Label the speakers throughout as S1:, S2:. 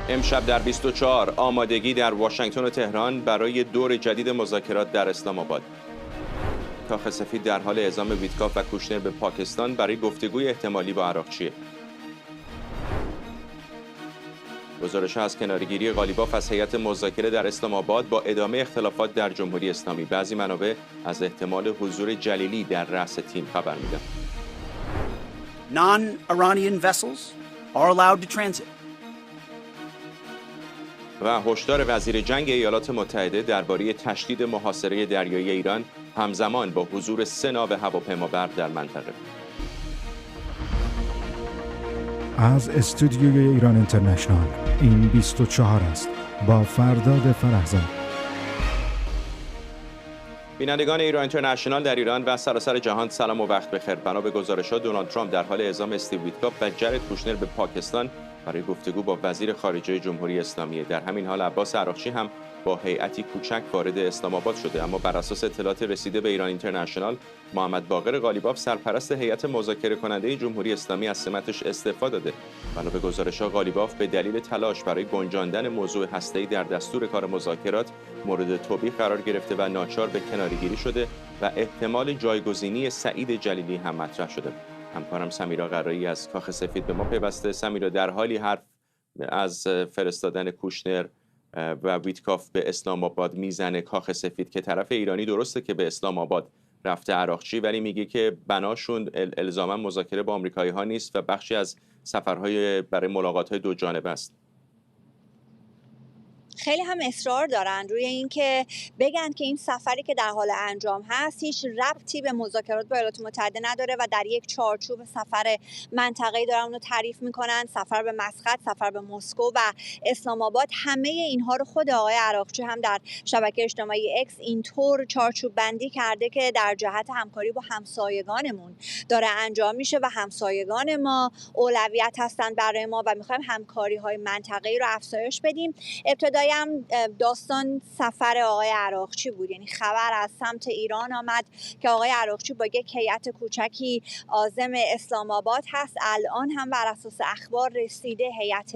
S1: امشب در 24 آمادگی در واشنگتن و تهران برای دور جدید مذاکرات در اسلام آباد. کاخ سفید در حال اعزام ویتکاف و کوشنر به پاکستان برای گفتگوی احتمالی با عراقچی. گزارش از کناره‌گیری غالیباف از هیئت مذاکره در اسلام آباد با ادامه اختلافات در جمهوری اسلامی. بعضی منابع از احتمال حضور جلیلی در رأس تیم خبر میدن.
S2: Non-Iranian vessels are allowed to transit.
S1: و هشدار وزیر جنگ ایالات متحده درباره تشدید محاصره دریایی ایران همزمان با حضور 3 ناو هواپیمابر در منطقه.
S3: از استودیوی ایران اینترنشنال این 24 است با فرداد فرهزاد.
S1: بینندگان ایران اینترنشنال در ایران و سراسر جهان سلام و وقت بخیر. بنا به گزارش‌ها دونالد ترامپ در حال اعزام استیو ویتکاف و جرد کوشنر به پاکستان برای گفتگو با وزیر خارجه جمهوری اسلامی. در همین حال عباس عراقچی هم با هیئتی کوچک وارد اسلام آباد شده، اما بر اساس اطلاعات رسیده به ایران اینترنشنال محمد باقر غالیباف سرپرست هیئت مذاکره کننده جمهوری اسلامی از سمتش استعفا داده. بنا به گزارش‌ها غالیباف به دلیل تلاش برای گنجاندن موضوع هسته‌ای در دستور کار مذاکرات مورد توبیخ قرار گرفته و ناچار به کناره‌گیری شده و احتمال جایگزینی سعید جلیلی هم مطرح شده. همکارم سمیرا قرایی از کاخ سفید به ما پیوسته. سمیرا، در حالی حرف از فرستادن کوشنر و ویتکاف به اسلام آباد میزنه کاخ سفید که طرف ایرانی درسته که به اسلام آباد رفته عراقچی، ولی میگه که بناشون الزاما مذاکره با آمریکایی ها نیست و بخشی از سفرهای برای ملاقات های دو جانبه است.
S4: خیلی هم اصرار دارن روی این که بگن که این سفری که در حال انجام هست هیچ ربطی به مذاکرات با ایالات متحده نداره و در یک چارچوب سفر منطقه‌ای دارن اونو تعریف میکنن. سفر به مسقط، سفر به مسکو و اسلام آباد، همه اینها رو خود آقای عراقچی هم در شبکه اجتماعی اکس اینطور چارچوب بندی کرده که در جهت همکاری با همسایگانمون داره انجام میشه و همسایگان ما اولویت هستن برای ما و میخوایم همکاری‌های منطقه‌ای رو افزایش بدیم. ابتدای هم داستان سفر آقای عراقچی بود، یعنی خبر از سمت ایران آمد که آقای عراقچی با یک هیئت کوچکی عازم اسلام آباد هست. الان هم بر اساس اخبار رسیده هیئت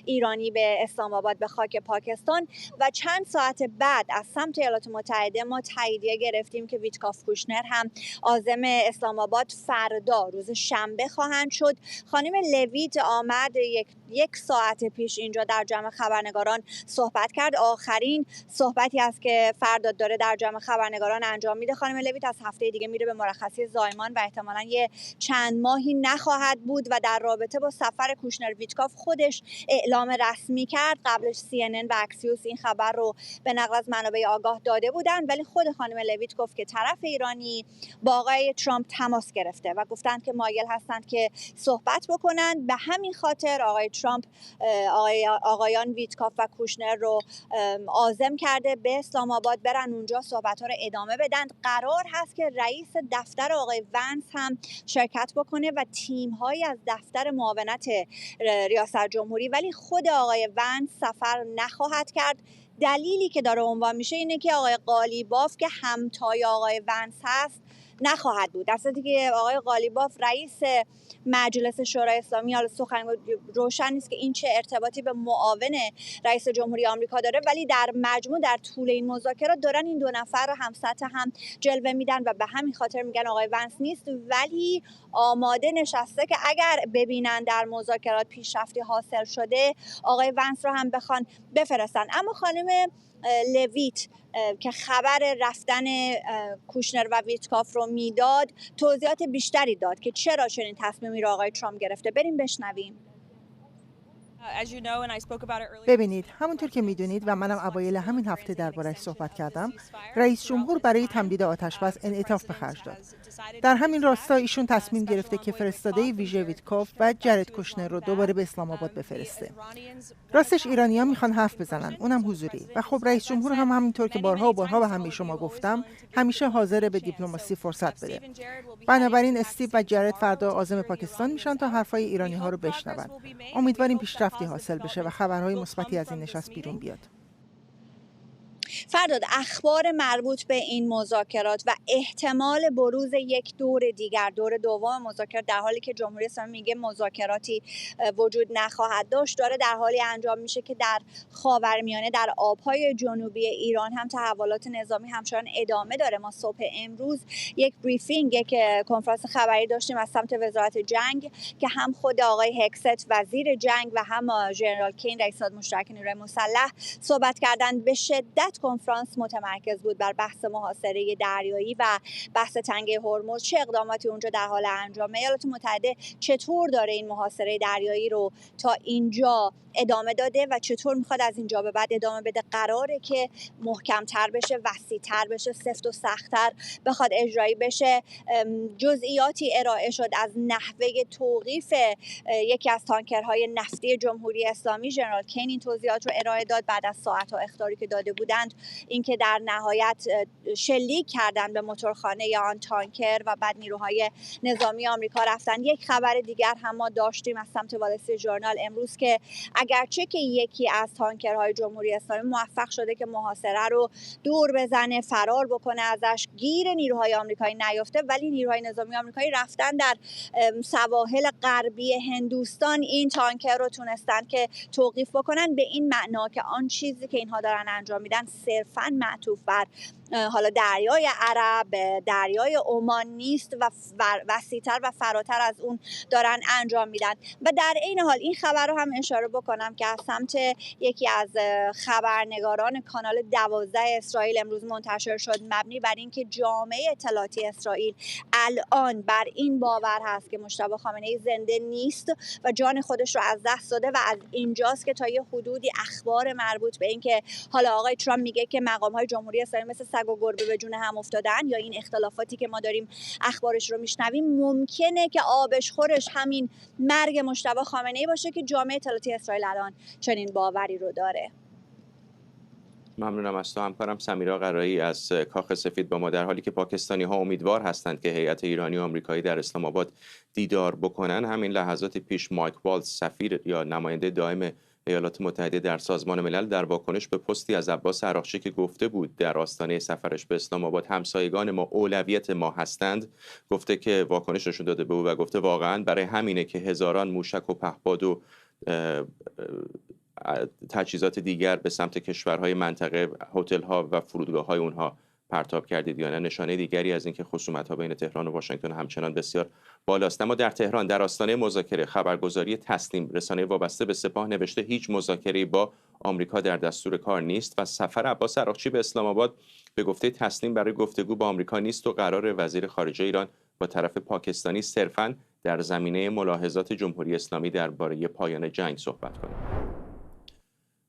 S4: ایرانی به اسلام آباد به خاک پاکستان و چند ساعت بعد از سمت ایالات متحده ما تاییدیه گرفتیم که ویتکاف کوشنر هم عازم اسلام آباد فردا روز شنبه خواهند شد. خانم لویت آمد یک ساعت پیش اینجا در جمع خبرنگاران صحبت کرد. آخرین صحبتی است که فرداد داره در جمع خبرنگاران انجام میده. خانم لویت از هفته دیگه میره به مرخصی زایمان و احتمالاً یه چند ماهی نخواهد بود و در رابطه با سفر کوشنر ویتکاف خودش اعلام رسمی کرد. قبلش CNN و اکسیوس این خبر رو به نقل از منابع آگاه داده بودن، ولی خود خانم لویت گفت که طرف ایرانی با آقای ترامپ تماس گرفته و گفتند که مایل هستند که صحبت بکنن. به همین خاطر آقای ترامپ آقایان ویتکاف و کوشنر رو عازم کرده به اسلام آباد برن اونجا صحبت‌ها رو ادامه بدن. قرار هست که رئیس دفتر آقای ونس هم شرکت بکنه و تیم‌هایی از دفتر معاونت ریاست جمهوری، ولی خود آقای ونس سفر نخواهد کرد. دلیلی که داره عنوان میشه اینه که آقای غالیباف که همتای آقای ونس هست نخواهد بود، در صورتی که آقای غالیباف رئیس مجلس شورای اسلامی، حالا سخنگوی روشن نیست که این چه ارتباطی به معاون رئیس جمهوری آمریکا داره، ولی در مجموع در طول این مذاکرات دارن این دو نفر رو هم سطح هم جلوه میدن و به همین خاطر میگن آقای ونس نیست، ولی آماده نشسته که اگر ببینن در مذاکرات پیشرفتی حاصل شده آقای ونس رو هم بخوان بفرستن. اما خانم لویت که خبر رفتن کوشنر و ویتکاف رو میداد توضیحات بیشتری داد که چرا چنین تصمیمی رو آقای ترامپ گرفته. بریم بشنویم.
S5: ببینید، همونطور که میدونید و منم اوایل همین هفته درباره‌اش صحبت کردم، رئیس جمهور برای تمدید آتش‌بس انعطاف به خرج داد. در همین راستا ایشون تصمیم گرفته که فرستاده ویژه ویتکاف و جرد کوشنر رو دوباره به اسلام آباد بفرسته. راستش ایرانی‌ها میخوان حرف بزنن، اونم حضوری، و خب رئیس جمهور هم همینطور که بارها و بارها به همه شما گفتم، همیشه حاضر به دیپلماسی فرصت بده. بنابراین استیو و جرد فردا عازم پاکستان میشن تا حرفای ایرانی‌ها رو بشنون. امیدواریم پیشرفتی حاصل بشه و خبرهای مثبتی از این نشست بیرون بیاد.
S4: فرداد، اخبار مربوط به این مذاکرات و احتمال بروز یک دور دیگر، دور دوم مذاکرات، در حالی که جمهوری اسلامی میگه مذاکراتی وجود نخواهد داشت، داره در حالی انجام میشه که در خاورمیانه، در آبهای جنوبی ایران هم تحولات نظامی همچنان ادامه داره. ما صبح امروز یک بریفینگ، یک کنفرانس خبری داشتیم از سمت وزارت جنگ که هم خود آقای هکست وزیر جنگ و هم ژنرال کین رئیس مشترک نیروی مسلح صحبت کردند. به شدت کنفرانس متمرکز بود بر بحث محاصره دریایی و بحث تنگه هرمز، چه اقداماتی اونجا در حال انجامه، ایالات متحده چطور داره این محاصره دریایی رو تا اینجا ادامه داده و چطور میخواد از اینجا به بعد ادامه بده. قراره که محکمتر بشه، وسیع‌تر بشه، سفت و سخت‌تر بخواد اجرایی بشه. جزئیاتی ارائه شد از نحوه توقیف یکی از تانکرهای نفتی جمهوری اسلامی. ژنرال کین این توضیحات رو ارائه داد بعد از ساعت‌ها اخطاری که داده بودند، اینکه در نهایت شلیک کردن به موتورخانه یا آن تانکر و بعد نیروهای نظامی آمریکا رفتن. یک خبر دیگر هم ما داشتیم از سمت وال استریت ژورنال امروز که اگرچه که یکی از تانکرهای جمهوری اسلامی موفق شده که محاصره رو دور بزنه، فرار بکنه ازش، گیر نیروهای آمریکایی نیافته، ولی نیروهای نظامی آمریکایی رفتن در سواحل غربی هندوستان این تانکر رو تونستن که توقیف بکنن، به این معنا که آن چیزی که اینها دارن انجام میدن صرفاً معطوف بر حالا دریای عرب، دریای عمان نیست و وسیع‌تر و فراتر از اون دارن انجام میدن. و در این حال این خبر رو هم اشاره بکنم که از سمت یکی از خبرنگاران کانال 12 اسرائیل امروز منتشر شد، مبنی بر اینکه جامعه اطلاعاتی اسرائیل الان بر این باور هست که مجتبی خامنه‌ای زنده نیست و جان خودش رو از دست داده و از اینجاست که تا یه حدودی اخبار مربوط به اینکه حالا آقای ترامپ میگه که مقام‌های جمهوری اسلامی مثل سگ و گربه به جون هم افتادن، یا این اختلافاتی که ما داریم اخبارش رو میشنویم ممکنه که آبش خورش همین مرگ مجتبی خامنه‌ای باشه که جامعه اطلاعاتی اسرائیل الان چنین باوری رو داره.
S1: ممنونم از تو همکارم سمیرا قرایی از کاخ سفید با ما. در حالی که پاکستانی‌ها امیدوار هستند که هیئت ایرانی و آمریکایی در اسلام آباد دیدار بکنن، همین لحظات پیش مایک والتز سفیر یا نماینده دائم ایالات متحده در سازمان ملل در واکنش به پستی از عباس عراقچی که گفته بود در آستانه سفرش به اسلام آباد همسایگان ما اولویت ما هستند، گفته که واکنش نشون داده به او و گفته واقعا برای همینه که هزاران موشک و پهپاد و تجهیزات دیگر به سمت کشورهای منطقه، هتل‌ها و فرودگاه‌های اونها پرتاب کردید یا نه. نشانه دیگری از اینکه خصومت‌ها بین تهران و واشنگتن همچنان بسیار بالاست. اما در تهران در آستانه مذاکره خبرگزاری تسنیم، رسانه وابسته به سپاه، نوشته هیچ مذاکره‌ای با آمریکا در دستور کار نیست و سفر عباس عراقچی به اسلام آباد به گفته تسنیم برای گفتگو با آمریکا نیست و قرار وزیر خارجه ایران با طرف پاکستانی صرفاً در زمینه ملاحظات جمهوری اسلامی درباره پایان جنگ صحبت کنه.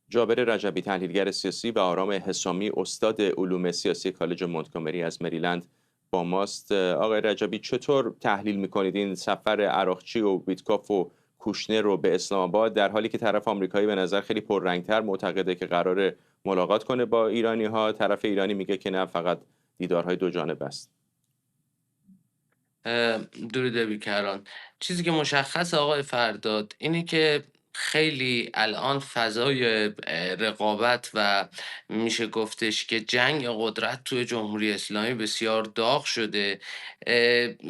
S1: جابر رجبی، تحلیلگر سیاسی، و آرام حسامی، استاد علوم سیاسی کالج مونتگومری از مریلند با ماست. آقای رجبی، چطور تحلیل میکنید این سفر عراقچی و ویتکاف و کوشنر رو به اسلام آباد، در حالی که طرف آمریکایی به نظر خیلی پررنگتر معتقده که قرار ملاقات کنه با ایرانی ها، طرف ایرانی میگه که نه، فقط دیدارهای دو جانبه است؟
S6: درود بیکران. چیزی که مشخص آقای فرداد اینه که خیلی الان فضای رقابت و میشه گفتش که جنگ قدرت توی جمهوری اسلامی بسیار داغ شده.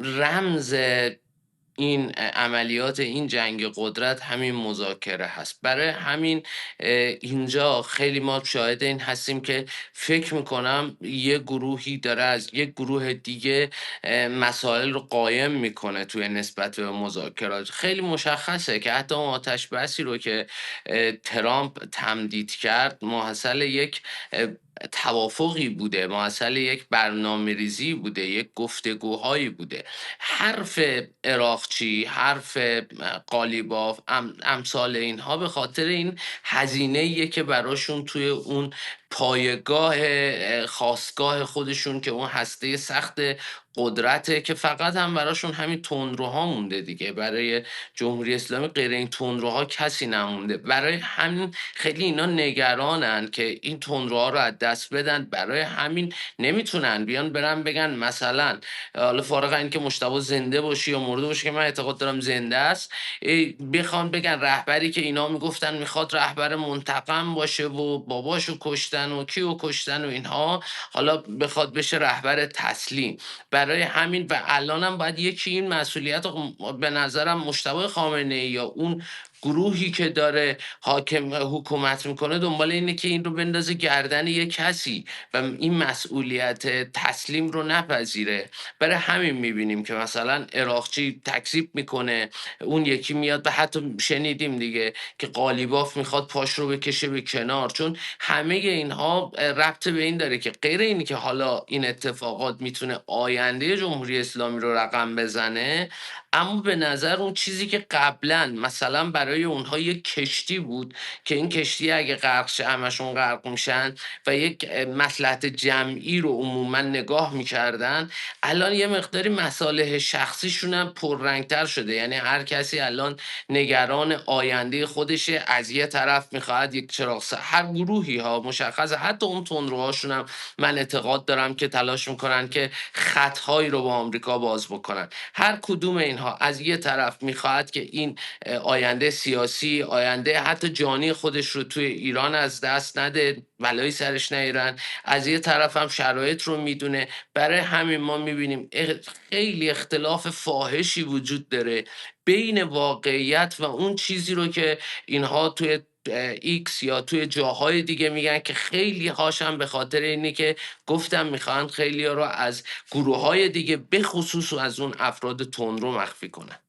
S6: رمز این عملیات، این جنگ قدرت همین مذاکره هست. برای همین اینجا خیلی ما شاهد این هستیم که فکر میکنم یه گروهی داره از یک گروه دیگه مسائل رو قایم میکنه توی نسبت به مذاکرات. خیلی مشخصه که حتی اون آتش بسی رو که ترامپ تمدید کرد محصل یک توافقی بوده، محصل یک برنامه‌ریزی بوده، یک گفتگوهایی بوده. حرف عراقچی، حرف قالیباف، امثال اینها به خاطر این هزینه‌ایه که براشون توی اون پایگاه خاستگاه خودشون که اون هسته سخت قدرته که فقط هم براشون همین تندروها مونده دیگه. برای جمهوری اسلامی غیر این تندروها کسی نمونده. برای همین خیلی اینا نگرانن که این تندروها رو از دست بدن. برای همین نمیتونن بیان برن بگن مثلا حالا فارغ این که مجتبی زنده باشی یا مرده باشی که من اعتقاد دارم زنده است، بخوان بگن رهبری که اینا میگفتن میخواد رهبر منتقم باشه و باباشو کشتن کشتن و کیو کشتن و اینها، حالا بخواد بشه رهبر تسلیم. برای همین و الانم باید یکی این مسئولیت رو به نظرم مجتبی خامنه‌ای یا اون گروهی که داره حکومت میکنه دنبال اینه که این رو بندازه گردن یه کسی و این مسئولیت تسلیم رو نپذیره. برای همین میبینیم که مثلا عراقچی تکذیب میکنه، اون یکی میاد و حتی شنیدیم دیگه که قالیباف میخواد پاش رو بکشه به کنار، چون همه اینها ربط به این داره که غیر اینی که حالا این اتفاقات میتونه آینده جمهوری اسلامی رو رقم بزنه، اما به نظر اون چیزی که قبلا مثلا برای اونها یک کشتی بود که این کشتی اگه غرق شه همشون غرق میشن و یک مصلحت جمعی رو عموما نگاه میکردن، الان یه مقداری مصالح شخصیشون هم پررنگتر شده. یعنی هر کسی الان نگران آینده خودشه، از یه طرف میخواد یک چراغ هر گروهی ها مشخصه، حتی اون تندروهاشون هم من اعتقاد دارم که تلاش میکنن که خطهایی رو با آمریکا باز بکنن. هر کدوم اینها از یه طرف میخواد که این آینده سیاسی، آینده حتی جانی خودش رو توی ایران از دست نده، بلایی سرش نیارن، از یه طرف هم شرایط رو میدونه. برای همین ما میبینیم خیلی اختلاف فاحشی وجود داره بین واقعیت و اون چیزی رو که اینها توی ایکس یا توی جاهای دیگه میگن، که خیلی هاشم به خاطر اینه که گفتم میخوان خیلی رو از گروه های دیگه به خصوص از اون افراد تندرو مخفی کنن.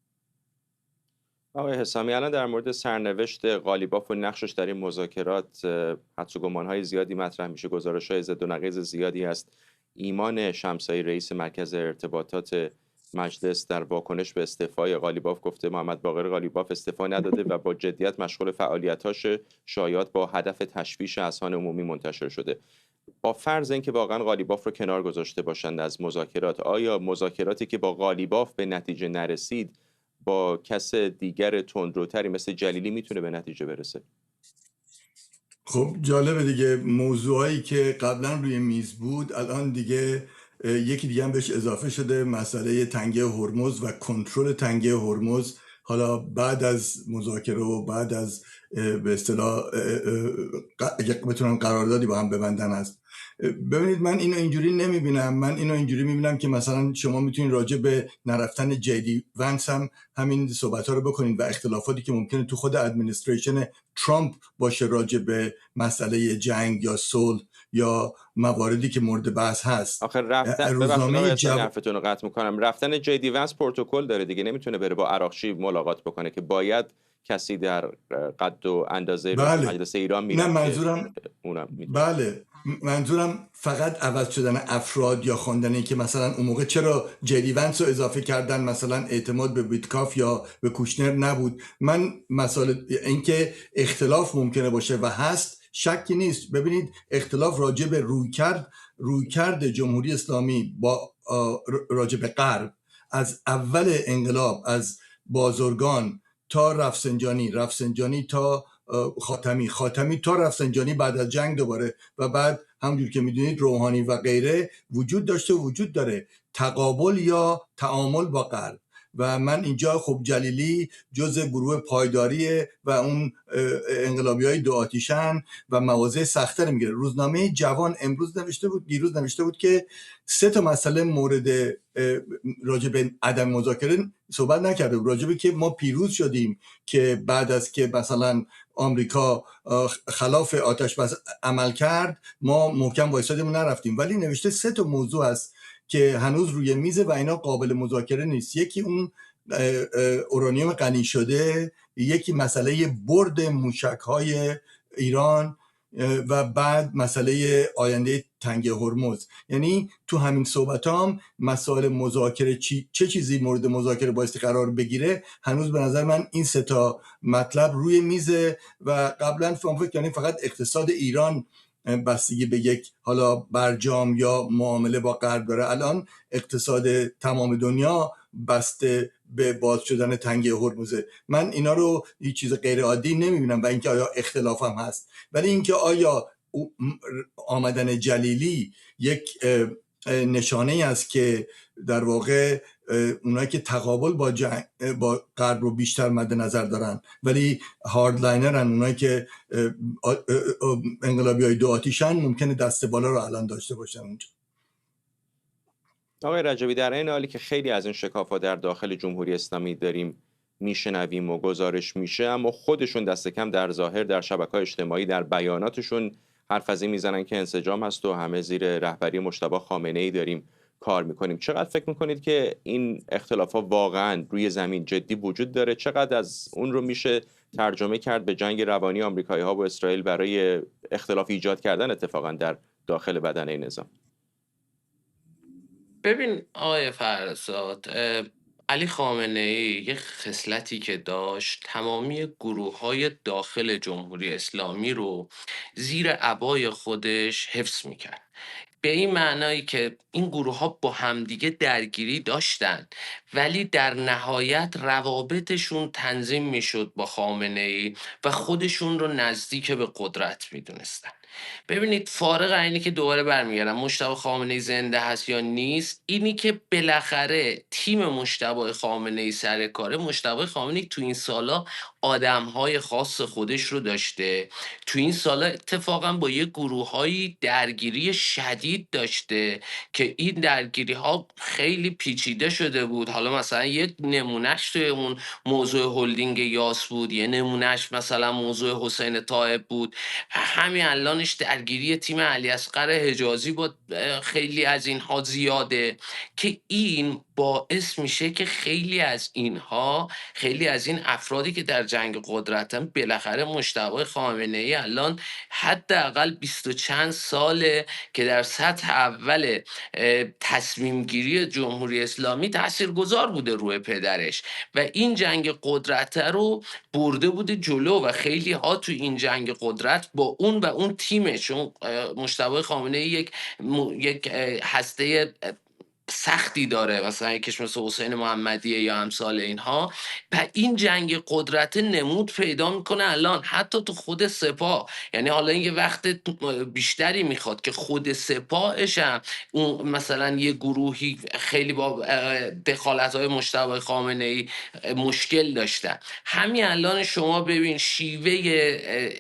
S1: آقای حسامی، الان در مورد سرنوشت قالیباف و نقشش در این مذاکرات حدس و گمان‌های زیادی مطرح میشه، گزارش‌های ضد و نقیض زیادی است. ایمان شمسایی رئیس مرکز ارتباطات مجلس در واکنش به استعفای قالیباف گفته محمد باقر قالیباف استعفا نداده و با جدیت مشغول فعالیتاش، شایعات با هدف تشویش اذهان عمومی منتشر شده. با فرض اینکه واقعا قالیباف رو کنار گذاشته باشند از مذاکرات، آیا مذاکراتی که با قالیباف به نتیجه نرسید با کس دیگر تندروتری مثل جلیلی میتونه به نتیجه برسه؟
S7: خب جالبه دیگه، موضوعایی که قبلا روی میز بود الان دیگه یکی دیگه هم بهش اضافه شده، مسئله تنگه هرمز و کنترل تنگه هرمز. حالا بعد از مذاکره و بعد از به اصطلاح اگه بتونن قراردادی با هم ببندن است. ببینید من اینو اینجوری نمیبینم، من اینو اینجوری میبینم که مثلا شما میتونید راجع به نرفتن جیدی ونس هم همین صحبت ها رو بکنید و اختلافاتی که ممکنه تو خود ادمنستریشن ترامپ باشه راجع به مسئله جنگ یا صلح یا مواردی که مورد بحث هست.
S1: آخه حرفتون رو قطع میکنم، رفتن جیدی ونس پروتکل داره دیگه، نمیتونه بره با عراقچی ملاقات بکنه که باید کسی در قد و اندازه مجلس ایران میره.
S7: نه منظورم فقط عوض شدن افراد یا خواندنی که مثلا اون موقع چرا جیدی ونس رو اضافه کردن، مثلا اعتماد به ویتکاف یا به کوشنر نبود. من مسئله اینکه اختلاف ممکنه باشه و هست شکی نیست. ببینید اختلاف راجع به رویکرد جمهوری اسلامی با راجع به غرب از اول انقلاب، از بازرگان تا رفسنجانی تا خاتمی تا رفسنجانی بعد از جنگ دوباره و بعد همونجور که میدونید روحانی و غیره وجود داشته و وجود داره، تقابل یا تعامل با غرب. و من اینجا خب جلیلی جزء گروه پایداریه و اون انقلابی‌های دو آتیشن و مواضع سخت‌تر میگیره. روزنامه جوان دیروز نوشته بود که 3 مسئله مورد راجع به عدم مذاکره صحبت نکرده بود، راجع به که ما پیروز شدیم که بعد از که مثلا آمریکا خلاف آتش بس عمل کرد ما محکم وایسادیم و نرفتیم، ولی نوشته 3 موضوع هست که هنوز روی میزه و اینا قابل مذاکره نیست. یکی اون اورانیوم غنی شده، یکی مسئله برد موشک‌های ایران و بعد مسئله آینده تنگه هرمز. یعنی تو همین صحبتام مسائل مذاکره چه چیزی مورد مذاکره بایستی قرار بگیره، هنوز به نظر من این 3 مطلب روی میزه و قبلا فکر کردیم فقط اقتصاد ایران بستگی به یک حالا برجام یا معامله با غرب داره، الان اقتصاد تمام دنیا بسته به باز شدن تنگه هرمزه. من اینا رو هیچ چیز غیر عادی نمیبینم و اینکه آیا اختلاف هم هست، ولی اینکه آیا آمدن جلیلی یک نشانه ای است که در واقع اونایی که تقابل با غرب رو بیشتر مد نظر دارن ولی هاردلاینرن، اونایی که انقلابیای دو آتیشن، ممکنه دست بالا رو الان داشته باشن اونجا.
S1: آقای رجبی، در این حالی که خیلی از این شکاف‌ها در داخل جمهوری اسلامی داریم میشنویم و گزارش میشه، اما خودشون دست کم در ظاهر در شبکه‌های اجتماعی در بیاناتشون حرف از این میزنن که انسجام هست و همه زیر رهبری مجتبی خامنه‌ای داریم کار میکنیم. چقدر فکر میکنید که این اختلافات واقعا روی زمین جدی وجود داره؟ چقدر از اون رو میشه ترجمه کرد به جنگ روانی آمریکایی‌ها و اسرائیل برای اختلاف ایجاد کردن اتفاقا در داخل بدنه نظام؟
S6: ببین آقای فرزاد، علی خامنه‌ای یک خصلتی که داشت، تمامی گروه‌های داخل جمهوری اسلامی رو زیر عبای خودش حفظ میکرد. به این معنایی که این گروه ها با همدیگه درگیری داشتن ولی در نهایت روابطشون تنظیم میشد با خامنه‌ای و خودشون رو نزدیک به قدرت میدونستن. ببینید، فارغ اینی که دوباره برمیگردم مجتبی خامنه‌ای زنده هست یا نیست، اینی که بالاخره تیم مجتبی خامنه‌ای سر کاره، مجتبی خامنه‌ای تو این سالا آدم‌های خاص خودش رو داشته، تو این سالا اتفاقا با یه گروه‌هایی درگیری شدید داشته که این درگیری ها خیلی پیچیده شده بود. حالا مثلا یک نمونهش توی اون موضوع هلدینگ یاس بود، یه نمونهش مثلا موضوع حسین طایب بود، همین الانش درگیری تیم علی اصغر حجازی با خیلی از اینها زیاده، که این باعث میشه که خیلی از اینها، خیلی از این افرادی که در جنگ قدرتن، بالاخره مجتبی خامنه‌ای الان حداقل 20 و چند ساله که در سطح اول تصمیم گیری جمهوری اسلامی تاثیرگذار بوده روی پدرش و این جنگ قدرت رو برده بوده جلو و خیلی ها تو این جنگ قدرت با اون و اون تیمش، چون مجتبی خامنه‌ای یک هسته سختی داره، مثلا یکیش مثل حسین محمدیه یا امثال اینها، و این جنگ قدرت نمود پیدا میکنه الان حتی تو خود سپاه. یعنی حالا این یه وقت بیشتری میخواد که خود سپاهش هم اون مثلا یه گروهی خیلی با دخالت‌های مجتبی خامنه‌ای مشکل داشتن. همین الان شما ببین شیوه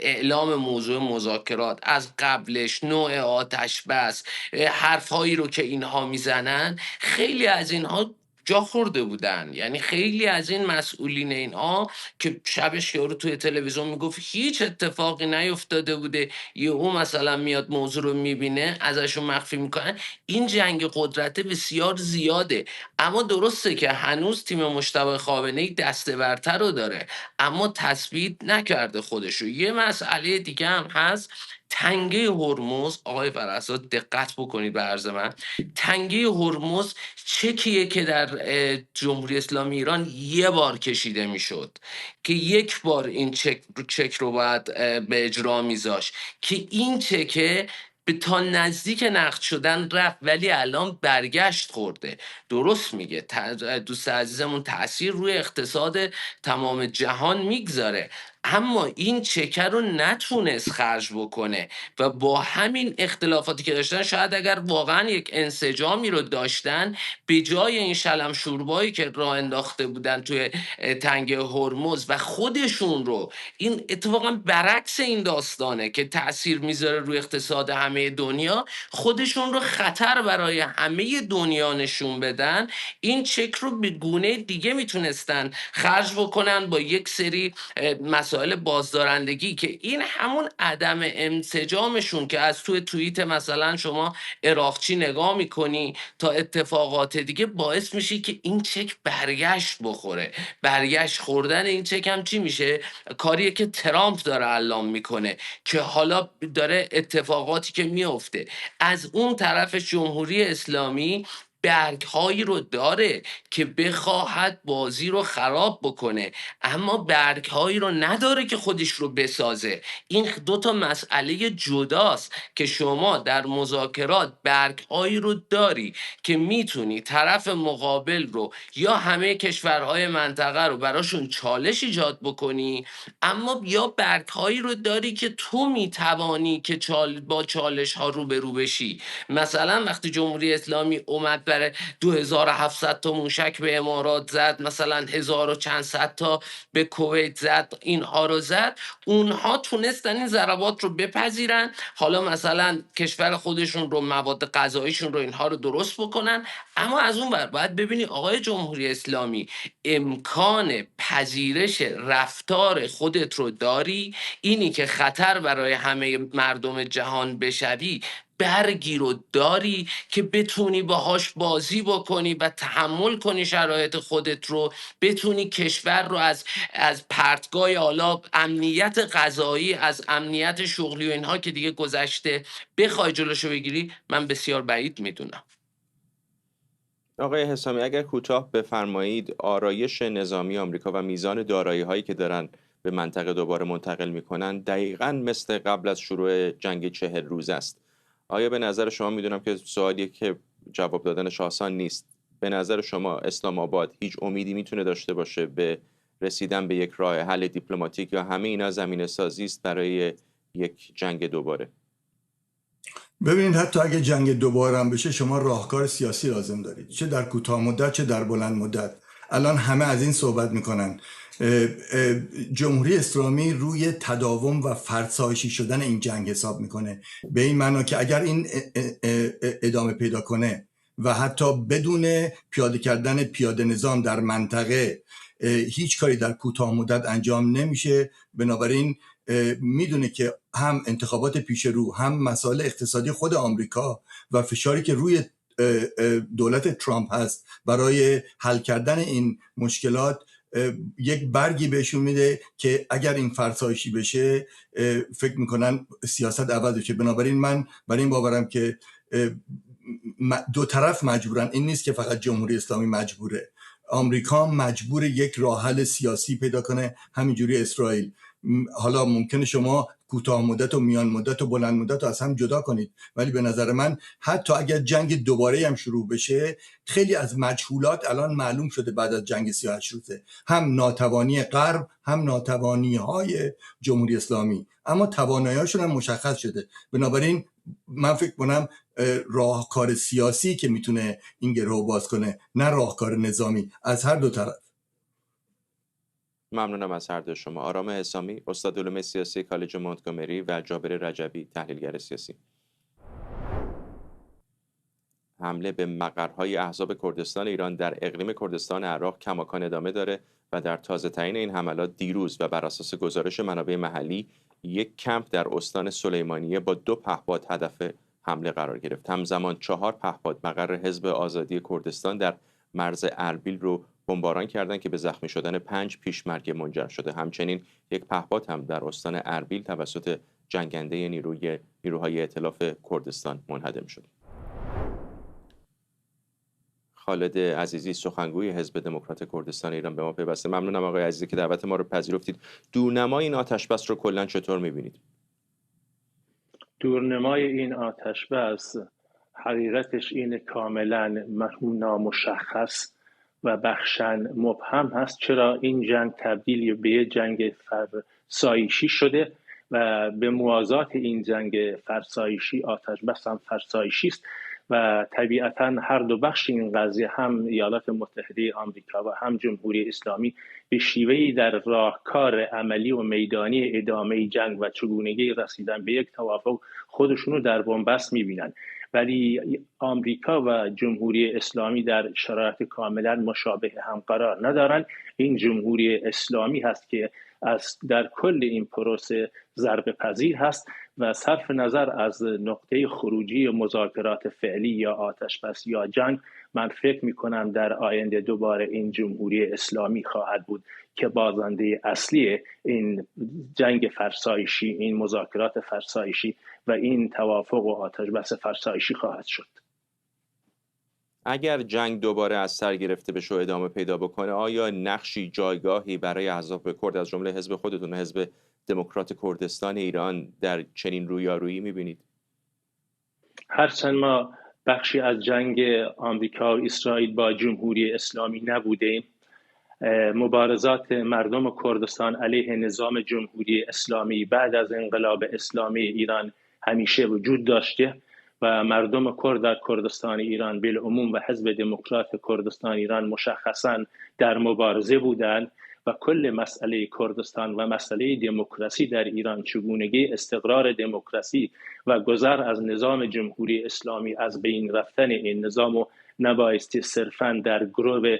S6: اعلام موضوع مذاکرات از قبلش، نوع آتش بس، حرفهایی رو که اینها میزنن، خیلی از اینها جا خورده بودن. یعنی خیلی از این مسئولین اینها که شبش یارو توی تلویزیون میگفت هیچ اتفاقی نیفتاده بوده، یه اون مثلا میاد موضوع رو میبینه ازشون مخفی میکنن، این جنگ قدرت بسیار زیاده. اما درسته که هنوز تیم مجتبی خامنه‌ای دسته برتر رو داره، اما تثبیت نکرده خودشو. یه مسئله دیگه هم هست، تنگه هرمز. آقای فرزاد دقت بکنید به عرض من، تنگه هرمز چکیه که در جمهوری اسلامی ایران یه بار کشیده میشد که یک بار این چک رو باید به اجرا میذاش، که این چکه به تا نزدیک نقد شدن رفت ولی الان برگشت خورده. درست میگه دوست عزیزمون، تأثیر روی اقتصاد تمام جهان میگذاره، اما این چکر رو نتونست خرج بکنه و با همین اختلافاتی که داشتن، شاید اگر واقعا یک انسجامی رو داشتن، به جای این شلم شوربایی که راه انداخته بودن توی تنگه هرمز و خودشون رو، این اتفاقا برعکس این داستانه که تأثیر میذاره روی اقتصاد همه دنیا، خودشون رو خطر برای همه دنیا نشون بدن، این چک رو به گونه دیگه میتونستن خرج بکنن با یک سری مسائل بازدارندگی، که این همون عدم انسجامشون که از توی توییت مثلا شما عراقچی نگاه میکنی تا اتفاقات دیگه باعث میشه که این چک برگشت بخوره. برگشت خوردن این چک هم چی میشه؟ کاریه که ترامپ داره الان میکنه که حالا داره اتفاقاتی که میفته. از اون طرف جمهوری اسلامی برگ‌هایی رو داره که بخواهد بازی رو خراب بکنه، اما برگ‌هایی رو نداره که خودش رو بسازه. این دو تا مسئله جداست که شما در مذاکرات برگ‌هایی رو داری که میتونی طرف مقابل رو یا همه کشورهای منطقه رو براشون چالش ایجاد بکنی، اما یا برگ‌هایی رو داری که تو میتوانی که با چالش ها روبرو بشی. مثلا وقتی جمهوری اسلامی اومد برای 2700 تا موشک به امارات زد، مثلا 1000 و چند صد تا به کویت زد، اینها رو زد، اونها تونستن این ضربات رو بپذیرن، حالا مثلا کشور خودشون رو، مواد غذاییشون رو، اینها رو درست بکنن. اما از اون ور باید ببینی آقای جمهوری اسلامی، امکان پذیرش رفتار خودت رو داری، اینی که خطر برای همه مردم جهان بشوی برگی رو داری که بتونی باهاش بازی بکنی و تحمل کنی شرایط خودت رو، بتونی کشور رو از پرتگاه حالا امنیت غذایی، از امنیت شغلی و اینها که دیگه گذشته، بخوای جلوشو بگیری. من بسیار بعید میدونم.
S1: آقای حسامی، اگر کوتاه بفرمایید، آرایش نظامی آمریکا و میزان دارایی‌هایی که دارن به منطقه دوباره منتقل میکنن دقیقاً مثل قبل از شروع جنگ 40 روز است. آیا به نظر شما، میدونم که سوالی که جواب دادنش آسان نیست، به نظر شما اسلام آباد هیچ امیدی میتونه داشته باشه به رسیدن به یک راه حل دیپلماتیک، یا همه اینا زمینه سازی است برای یک جنگ دوباره؟
S7: ببینید، حتی اگه جنگ دوباره هم بشه، شما راهکار سیاسی لازم دارید، چه در کوتاه مدت چه در بلند مدت. الان همه از این صحبت میکنن. جمهوری اسلامی روی تداوم و فرسایشی شدن این جنگ حساب میکنه، به این معنا که اگر این ادامه پیدا کنه و حتی بدون پیاده کردن پیاده نظام در منطقه هیچ کاری در کوتاه مدت انجام نمیشه. بنابراین میدونه که هم انتخابات پیش رو، هم مسائل اقتصادی خود آمریکا و فشاری که روی دولت ترامپ هست برای حل کردن این مشکلات یک برگی بهشون میده که اگر این فرسایشی بشه فکر میکنن سیاست عوض بشه. بنابراین من برای این باورم که دو طرف مجبورن. این نیست که فقط جمهوری اسلامی مجبوره، آمریکا مجبور یک راه حل سیاسی پیدا کنه، همینجوری اسرائیل. حالا ممکنه شما کوتاه مدت و میان مدت و بلند مدت رو از هم جدا کنید، ولی به نظر من حتی اگر جنگ دوباره هم شروع بشه، خیلی از مجهولات الان معلوم شده بعد از جنگ 38 روزه، هم ناتوانی غرب هم ناتوانی های جمهوری اسلامی، اما توانایی‌هاشون هم مشخص شده. بنابراین من فکر کنم راهکار سیاسی که میتونه این گره‌ها باز کنه، نه راهکار نظامی، از هر دو طرف.
S1: ممنونم از هر دو شما. آرام حسامی، استاد علوم سیاسی کالج مونتگومری، و جابر رجبی، تحلیلگر سیاسی. حمله به مقرهای احزاب کردستان ایران در اقلیم کردستان عراق کماکان ادامه داره و در تازه ترین این حملات دیروز و بر اساس گزارش منابع محلی، یک کمپ در استان سلیمانیه با 2 پهپاد هدف حمله قرار گرفت. همزمان 4 پهپاد مقر حزب آزادی کردستان در مرز اربیل رو بمباران کردند که به زخمی شدن 5 پیشمرگ منجر شده. همچنین یک پهپاد هم در استان اربیل توسط جنگنده نیروهای ائتلاف کردستان منهدم شد. خالد عزیزی، سخنگوی حزب دموکرات کردستان ایران، به ما پیوسته. ممنونم آقای عزیزی که دعوت ما رو پذیرفتید. دورنمای این آتش‌بس رو کلاً چطور می‌بینید؟
S8: دورنمای این آتش‌بس حقیقتش این کاملا نامشخص و بخشاً مبهم هست. چرا این جنگ تبدیل به یک جنگ فرسایشی شده و به موازات این جنگ فرسایشی آتش‌بس هم فرسایشی است و طبیعتاً هر دو بخش این قضیه، هم ایالات متحده آمریکا و هم جمهوری اسلامی، به شیوهی در راهکار عملی و میدانی ادامه جنگ و چگونگی رسیدن به یک توافق خودشونو در بنبست می‌بینن. ولی آمریکا و جمهوری اسلامی در شرایط کاملا مشابه هم قرار ندارن. این جمهوری اسلامی هست که در کل این پروسه ضربه پذیر هست و صرف نظر از نقطه خروجی مذاکرات فعلی یا آتش‌بس یا جنگ، من فکر میکنم در آینده دوباره این جمهوری اسلامی خواهد بود که بازنده اصلی این جنگ فرسایشی، این مذاکرات فرسایشی و این توافق و آتش‌بس فرسایشی خواهد شد.
S1: اگر جنگ دوباره از سر گرفته بشه و ادامه پیدا بکنه، آیا نقشی، جایگاهی برای احزاب کرد از جمله حزب خودتون، حزب دموکرات کردستان ایران، در چنین رویارویی می‌بینید؟
S8: هرچند ما بخشی از جنگ آمریکا و اسرائیل با جمهوری اسلامی نبودیم، مبارزات مردم کردستان علیه نظام جمهوری اسلامی بعد از انقلاب اسلامی ایران همیشه وجود داشته و مردم کرد در کردستان ایران بالعموم و حزب دموکرات کردستان ایران مشخصاً در مبارزه بودند و کل مسئله کردستان و مسئله دموکراسی در ایران، چگونگی استقرار دموکراسی و گذر از نظام جمهوری اسلامی، از بین رفتن این نظام نبایستی صرفاً در گروه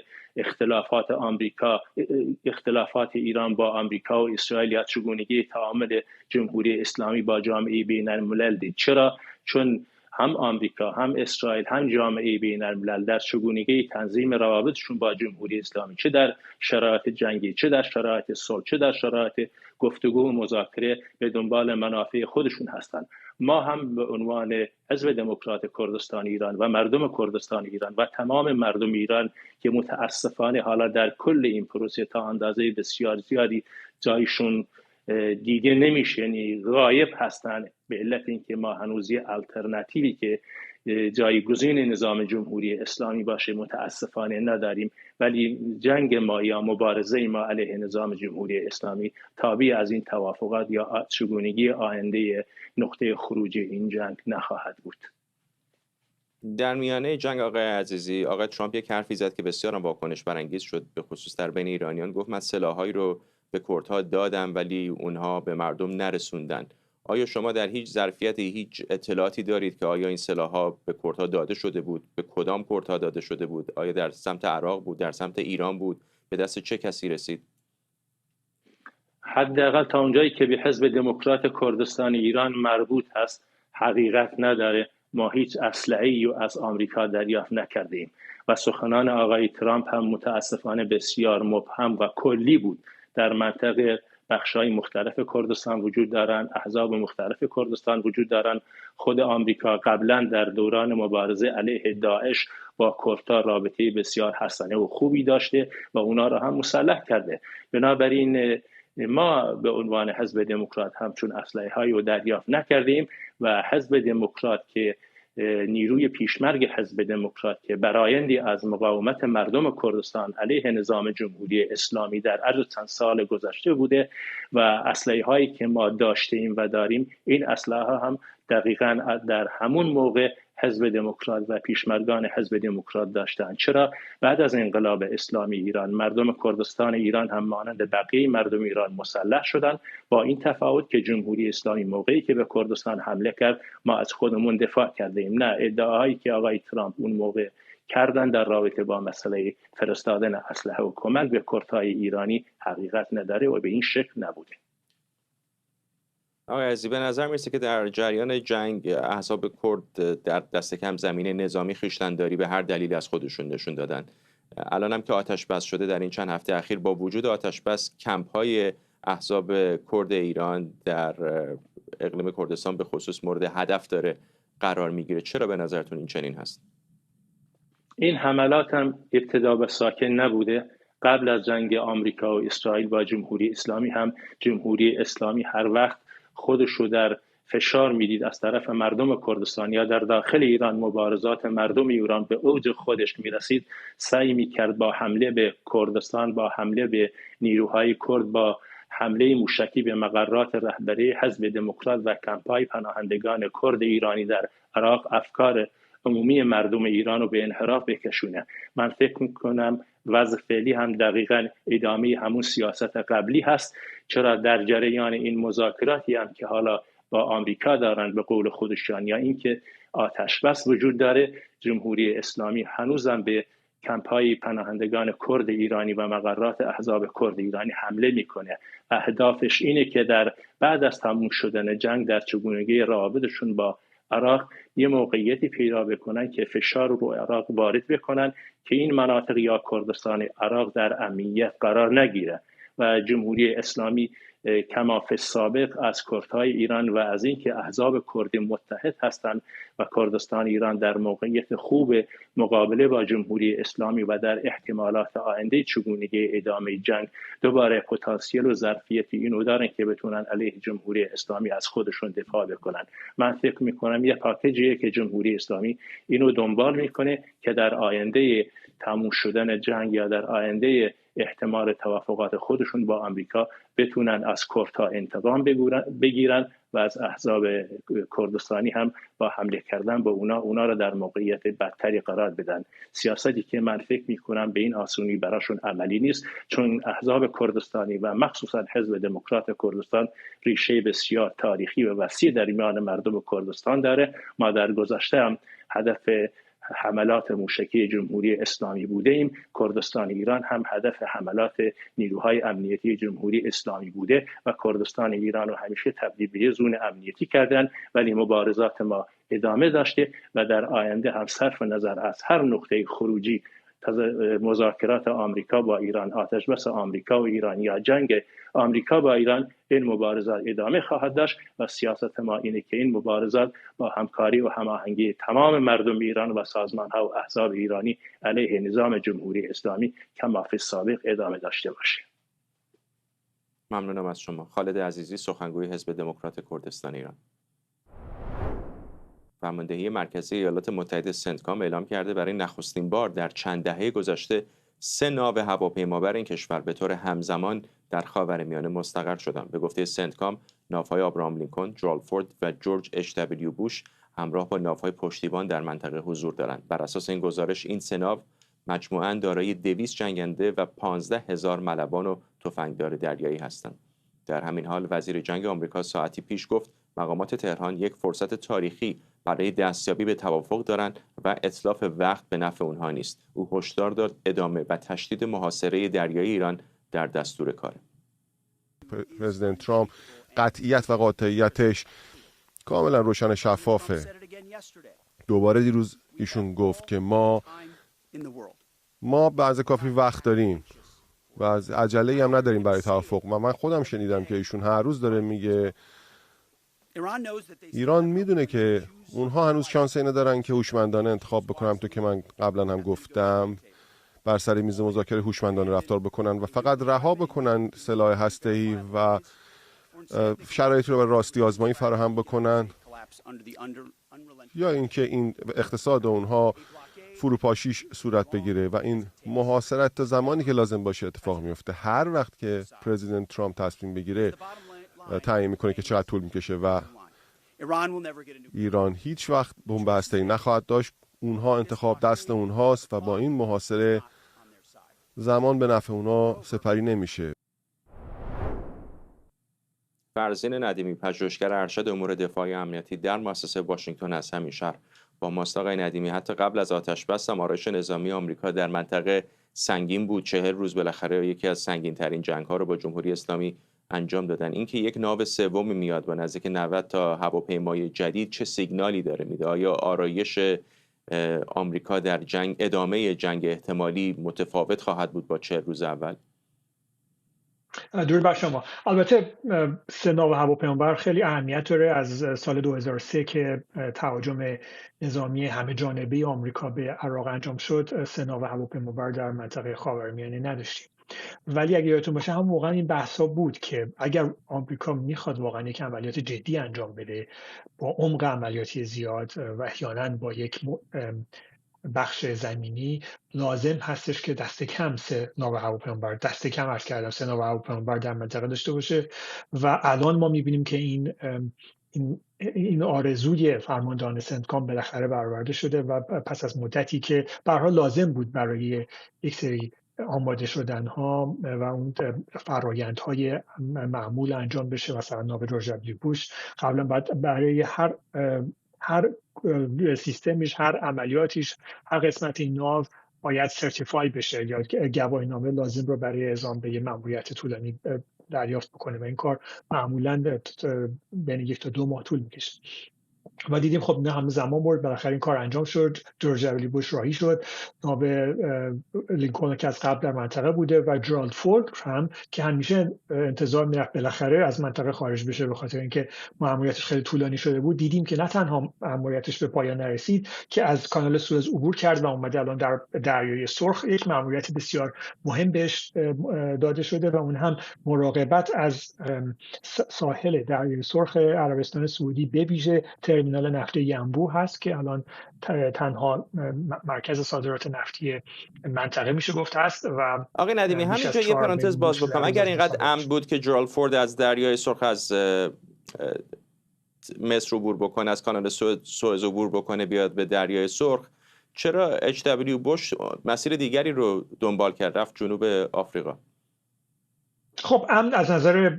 S8: اختلافات ایران با آمریکا و اسرائیل یا چگونگی تعامل جمهوری اسلامی با جامعه بین الملل دید. چرا؟ چون هم آمریکا، هم اسرائیل، هم جامعه بین الملل در چگونگی تنظیم روابطشون با جمهوری اسلامی، چه در شرایط جنگی، چه در شرایط صلح، چه در شرایط گفتگو و مذاکره، به دنبال منافع خودشون هستند. ما هم به عنوان حزب دموکرات کردستان ایران و مردم کردستان ایران و تمام مردم ایران که متاسفانه حالا در کل این پروسه تا اندازه بسیار زیادی جایشون دیده نمیشه، یعنی غایب هستن به علت اینکه ما هنوز یه الटरनेटिवی که جایگزین نظام جمهوری اسلامی باشه متاسفانه نداریم، ولی جنگ ما یا مبارزه ما علیه نظام جمهوری اسلامی تابع از این توافقات یا چگونگی آینده نقطه خروج این جنگ نخواهد بود.
S1: در میانه جنگ آقای عزیزی، آقای ترامپ یک حرفی زد که بسیار واکنش برانگیز شد، به خصوص در بین ایرانیان. گفت من سلاح‌هایی رو به کردها دادم ولی اونها به مردم نرسوندن. آیا شما در هیچ ظرفیتی هیچ اطلاعاتی دارید که آیا این سلاح‌ها به کردها داده شده بود؟ به کدام کردها داده شده بود؟ آیا در سمت عراق بود، در سمت ایران بود؟ به دست چه کسی رسید؟
S8: حداقل تا اونجایی که به حزب دموکرات کردستان ایران مربوط هست حقیقت نداره. ما هیچ اسلحه‌ای رو از آمریکا دریافت نکردیم و سخنان آقای ترامپ هم متاسفانه بسیار مبهم و کلی بود. در منطقه بخش‌های مختلف کردستان وجود دارند، احزاب مختلف کردستان وجود دارند. خود آمریکا قبلا در دوران مبارزه علیه داعش با کردها رابطه بسیار حسنه و خوبی داشته و اونا را هم مسلح کرده. بنابراین ما به عنوان حزب دموکرات همچون اسلحه‌هایی رو دریافت نکردیم و حزب دموکرات که نیروی پیشمرگ حزب دموکرات که برآیندی از مقاومت مردم کردستان علیه نظام جمهوری اسلامی در عرض چند سال گذشته بوده و اسلحه‌هایی که ما داشتیم و داریم، این اسلحه هم دقیقاً در همون موقع حزب دموکرات و پیشمرگان حزب دموکرات داشتند. چرا؟ بعد از انقلاب اسلامی ایران مردم کردستان ایران هم مانند بقیه مردم ایران مسلح شدند، با این تفاوت که جمهوری اسلامی موقعی که به کردستان حمله کرد ما از خودمون دفاع کردیم. نه، ادعاهایی که آقای ترامپ اون موقع کردن در رابطه با مسئله فرستادن اسلحه و کمک به کردهای ایرانی حقیقت نداره و به این شکل نبوده.
S1: آقای عزیزی، به نظر میرسه که در جریان جنگ احزاب کرد در دست کم زمینه نظامی خویشتن‌داری به هر دلیلی از خودشون نشون دادن. الان هم که آتش بس شده در این چند هفته اخیر، با وجود آتش بس کمپ‌های احزاب کرد ایران در اقلیم کردستان به خصوص مورد هدف داره قرار میگیره. چرا به نظرتون این چنین هست؟ این
S8: حملات هم ابتدا به ساکن نبوده. قبل از جنگ آمریکا و اسرائیل با جمهوری اسلامی هم جمهوری اسلامی هر وقت خودش رو در فشار میدید از طرف مردم کردستان یا در داخل ایران مبارزات مردم ایران به اوج خودش میرسید، سعی میکرد با حمله به کردستان، با حمله به نیروهای کرد، با حمله موشکی به مقرات رهبری حزب دموکرات و کمپای پناهندگان کرد ایرانی در عراق افکار عمومی مردم ایران رو به انحراف بکشونه. من فکر میکنم وضع فعلی هم دقیقاً ادامه همون سیاست قبلی هست. چرا در جریان این مذاکراتی هم که حالا با آمریکا دارن به قول خودشان یا اینکه آتش بس وجود داره، جمهوری اسلامی هنوزم به کمپای پناهندگان کرد ایرانی و مقرات احزاب کرد ایرانی حمله میکنه. اهدافش اینه که در بعد از تموم شدن جنگ در چگونگی روابطشون با عراق یه موقعیتی پیدا بکنن که فشار رو عراق وارد بکنن که این مناطق یا کردستان عراق در امنیت قرار نگیره و جمهوری اسلامی کما فی السابق از کردهای ایران و از اینکه احزاب کردی متحد هستند و کردستان ایران در موقعیت خوب مقابله با جمهوری اسلامی و در احتمالات آینده چگونگی ادامه جنگ دوباره پتانسیل و ظرفیتی اینو دارن که بتونن علیه جمهوری اسلامی از خودشون دفاع بکنن. من فکر میکنم یه پاکیجیه که جمهوری اسلامی اینو دنبال میکنه که در آینده تموم شدن جنگ یا در آینده احتمال توافقات خودشون با آمریکا بتونن از کردها انتقام بگیرن و از احزاب کردستانی هم با حمله کردن به اونا رو در موقعیت بدتری قرار بدن. سیاستی که من فکر میکنم به این آسونی براشون عملی نیست، چون احزاب کردستانی و مخصوصا حزب دموکرات کردستان ریشه بسیار تاریخی و وسیع در میان مردم کردستان داره. ما در گذشته هم هدف حملات موشکی جمهوری اسلامی بوده ایم. کردستان ایران هم هدف حملات نیروهای امنیتی جمهوری اسلامی بوده و کردستان ایران رو همیشه تبدیل به زون امنیتی کردن، ولی مبارزات ما ادامه داشته و در آینده هم صرف نظر از هر نقطه خروجی مذاکرات آمریکا با ایران، آتش بس آمریکا و ایران یا جنگ آمریکا با ایران، این مبارزات ادامه خواهد داشت و سیاست ما اینه که این مبارزات با همکاری و هماهنگی تمام مردم ایران و سازمان‌ها و احزاب ایرانی علیه نظام جمهوری اسلامی کما فی السابق ادامه داشته باشه.
S1: ممنونم از شما. خالد عزیزی، سخنگوی حزب دموکرات کردستان ایران. فرماندهی مرکزی ایالات متحده سنتکام اعلام کرده برای نخستین بار در چند دهه گذشته 3 ناو هواپیمابر این کشور به طور همزمان در خاورمیانه مستقر شدند. به گفته سنتکام، ناوهای آبراهام لینکلن، جرالد و جورج اچ دبلیو بوش همراه با ناوهای پشتیبان در منطقه حضور دارند. بر اساس این گزارش، این 3 ناو مجموعاً دارای 200 جنگنده و 15,000 ملوان و تفنگدار دریایی هستند. در همین حال وزیر جنگ آمریکا ساعتی پیش گفت مقامات تهران یک فرصت تاریخی برای دستیابی به توافق دارند و اتلاف وقت به نفع اونها نیست. او هشدار داد ادامه و تشدید محاصره دریایی ایران در دستور کاره.
S9: پرزیدنت ترامپ قطعیت و قاطعیتش کاملا روشن شفافه. دوباره دیروز ایشون گفت که ما بعض کافی وقت داریم و از عجله‌ای هم نداریم برای توافق. و من خودم شنیدم که ایشون هر روز داره میگه ایران میدونه که اونها هنوز شانس اینو دارن که هوشمندانه انتخاب بکنن، تو که من قبلا هم گفتم، بر سر میز مذاکره هوشمندانه رفتار بکنن و فقط رها بکنن سلاح هسته‌ای و شرایط رو به راستی آزمایی فراهم بکنن، یا اینکه این اقتصاد اونها فروپاشیش صورت بگیره و این محاصرت تا زمانی که لازم باشه اتفاق میفته. هر وقت که پرزیدنت ترامپ تصمیم بگیره تعیین میکنه که چقدر طول میکشه و ایران هیچ وقت بمب هسته‌ای نخواهد داشت. اونها انتخاب دست اونهاست و با این محاصره زمان به نفع اونها سپری نمیشه.
S1: فرزین ندیمی، پژوهشگر ارشد امور دفاعی امنیتی در مؤسسه واشنگتن از همین شهر با ماست. آقای ندیمی، حتی قبل از آتش بس هم آرایش نظامی آمریکا در منطقه سنگین بود. 40 روز بالاخره یکی از سنگین ترین جنگ ها رو با جمهوری اسلامی انجام دادن. اینکه یک ناو سوم میاد و نزدیک 90 تا هواپیمای جدید چه سیگنالی داره میده؟ آیا آرایش آمریکا در جنگ، ادامه جنگ احتمالی متفاوت خواهد بود با 40 روز اول؟
S10: درود بر شما. البته 3 ناو هواپیمابر خیلی اهمیت داره. از سال 2003 که تهاجم نظامی همه جانبه آمریکا به عراق انجام شد، 3 ناو هواپیمابر در منطقه خاورمیانه نداشتیم. ولی اگه یادتون باشه هم واقعا این بحثا بود که اگر آمریکا میخواد واقعا یک عملیات جدی انجام بده با عمق عملیاتی زیاد و احیانا با یک بخش زمینی، لازم هستش که دست کم 3 ناو هواپیمابر، دست کم عرض کردم 3 ناو هواپیمابر در منطقه داشته باشه. و الان ما میبینیم که این آرزوی فرماندهان سنتکام بالاخره برآورده شده و پس از مدتی که به هر حال لازم بود برای یک سری آماده شدن ها و اون فرآیندهای معمول انجام بشه، مثلا ناو جورج دبلیو بوش قبلا بعد برای هر سیستمش، هر عملیاتش، هر قسمت این ناو باید سرتیفای بشه یا گواهینامه لازم رو برای اعزام به یه ماموریت طولانی دریافت بکنه و این کار معمولا بین 1 تا 2 ماه طول میکشه. و دیدیم خب نه همه زمان برد، بالاخره این کار انجام شد، جورج دبلیو بوش راهی شد، ناب لینکلن که از قبل در منطقه بوده و جرالد فورد هم که همیشه انتظار میرفت بالاخره از منطقه خارج بشه به خاطر اینکه مأموریتش خیلی طولانی شده بود. دیدیم که نه تنها مأموریتش به پایان نرسید که از کانال سوئز عبور کرد و اومده الان در دریای سرخ. یک مأموریت بسیار مهم بهش داده شده و اون هم مراقبت از ساحل دریای سرخ عربستان سعودی، به ویژه ترمینال نفتی ینبوع هست که الان تنها مرکز صادرات نفتی منطقه میشه گفت هست. و
S1: آقای ندیمی همینجا یه پرانتز باز بکنم، اگر اینقدر امن بود که جرالد فورد از دریای سرخ از مصر عبور بکنه، از کانال سوئز عبور بکنه بیاد به دریای سرخ، چرا اچ دبلیو بوش مسیر دیگری رو دنبال کرد، رفت جنوب آفریقا؟
S10: خب امن از نظر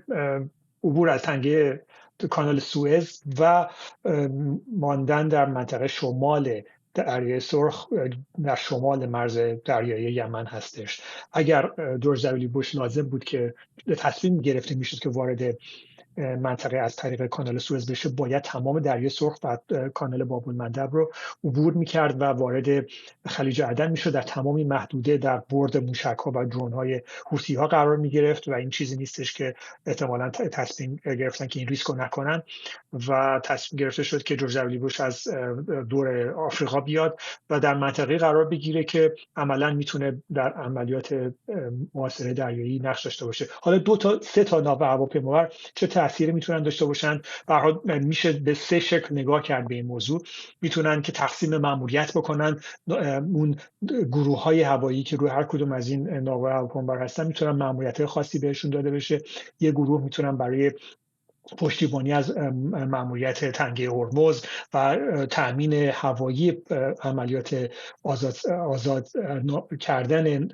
S10: عبور از تنگه کانال سوئز و ماندن در منطقه شمال دریای سرخ در شمال مرز دریای یمن هستش. اگر جورج دبلیو بوش لازم بود که تصمیم گرفته میشد که وارد منطقه از طریق کانال سوئز بشه، باید تمام دریای سرخ و کانال باب المندب رو عبور میکرد و وارد خلیج عدن میشد، در تمامی محدوده در برد موشک‌ها و درون‌های حوثی‌ها قرار میگرفت و این چیزی نیستش که احتمالاً تصمیم گرفتن که این ریسک رو نکنن و تصمیم گرفته شد که جورج دبلیو بوش از دور آفریقا بیاد و در منطقه قرار بگیره که عملاً میتونه در عملیات محاصره دریایی نقش داشته باشه. حالا 3 تا ناو هواپیمابر چه تأثیری میتونن داشته باشن؟ به هر حال میشه به 3 شکل نگاه کرد به این موضوع. میتونن که تقسیم ماموریت بکنن، اون گروه‌های هوایی که روی هر کدوم از این ناوهای هواپیمابر هستن میتونن ماموریت خاصی بهشون داده بشه. یه گروه میتونن برای پشتیبانی از ماموریت تنگه هرمز و تأمین هوایی عملیات آزاد کردن